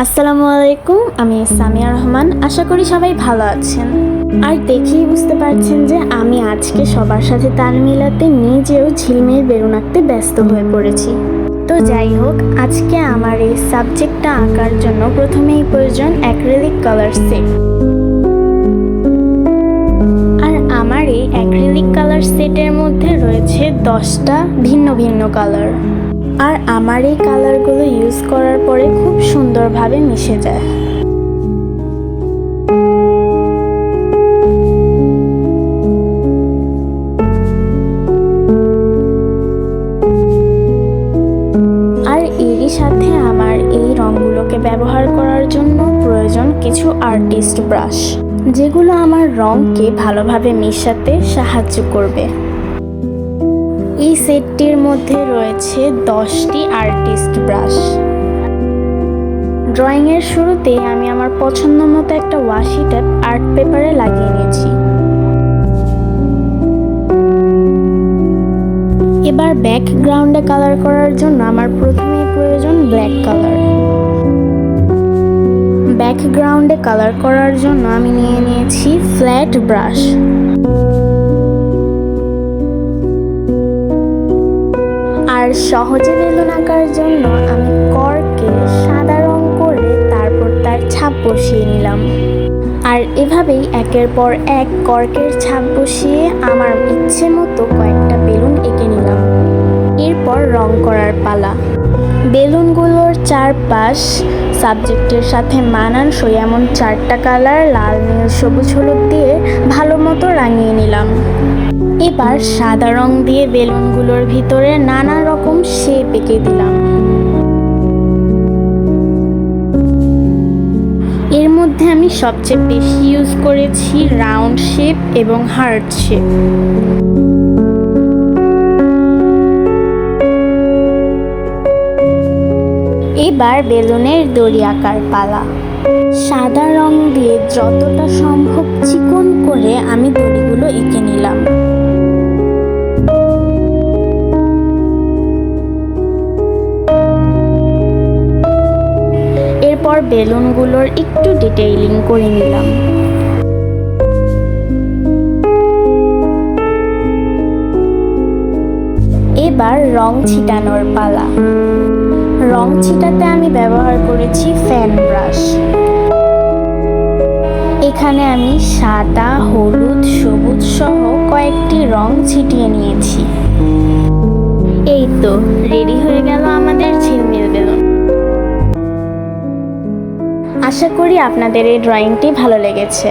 আসসালামু আলাইকুম, আমি সামিয়া রহমান। আশা করি সবাই ভালো আছেন। আর দেখেই বুঝতে পারছেন যে আমি আজকে সবার সাথে তাল মিলাতে নিজেও ঝিলমিল বেলুন আঁকতে ব্যস্ত হয়ে পড়েছি। তো যাই হোক, আজকে আমার এই সাবজেক্টটা আঁকার জন্য প্রথমেই প্রয়োজন অ্যাক্রিলিক কালার সেট। আর আমার এই অ্যাক্রিলিক কালার সেটের মধ্যে রয়েছে 10টা ভিন্ন ভিন্ন কালার। আর আমার এই কালারগুলো ইউজ করার পরে খুব সুন্দরভাবে মিশে যায়। আর এরই সাথে আমার এই রঙগুলোকে ব্যবহার করার জন্য প্রয়োজন কিছু আর্টিস্ট ব্রাশ, যেগুলো আমার রঙকে ভালোভাবে মেশাতে সাহায্য করবে। এই সেটটির মধ্যে রয়েছে 10টি আর্টিস্ট ব্রাশ। ড্রয়িংয়ের শুরুতেই আমি আমার পছন্দ মতো একটা ওয়াশি ট্যাপ আর্ট পেপারে লাগিয়ে নিয়েছি। এবার ব্যাকগ্রাউন্ডে কালার করার জন্য আমার প্রথমেই প্রয়োজন ব্ল্যাক কালার। ব্যাকগ্রাউন্ডে কালার করার জন্য আমি নিয়ে নিয়েছি ফ্ল্যাট ব্রাশ। আর সহজে বেলুন আঁকার জন্য আমি কর্কে সাদা রং করে তারপর তার ছাপ বসিয়ে নিলাম। আর এভাবেই একের পর এক কর্কের ছাপ বসিয়ে আমার ইচ্ছে মতো কয়েকটা বেলুন এঁকে নিলাম। এরপর রং করার পালা। বেলুনগুলোর চারপাশ সাবজেক্টের সাথে মানানসই এমন 4টা কালার লাল, নীল, সবুজ, হলুদ দিয়ে ভালো মতো রাঙিয়ে নিলাম। এবার সাদা রং দিয়ে বেলুনগুলোর ভিতরে নানা রকম শেপ এঁকে দিলাম। এর মধ্যে আমি সবচেয়ে বেশি ইউজ করেছি রাউন্ড শেপ এবং হার্ট শেপ। এবার বেলুনের দড়ি আঁকার পালা। সাদা রং দিয়ে যতটা সম্ভব চিকন করে আমি দড়িগুলো এঁকে নিলাম। এরপর বেলুনগুলোর একটু ডিটেইলিং করে নিলাম। এবার রং ছিটানোর পালা। রং ছিটাতে আমি ব্যবহার করেছি ফ্যান ব্রাশ। এখানে আমি সাদা, হলুদ, সবুজ সহ কয়েকটি রং ছিটিয়ে নিয়েছি। এই তো রেডি হয়ে গেল আমাদের ঝিলমিল বেলুন। আশা করি আপনাদের এই ড্রয়িংটি ভালো লেগেছে।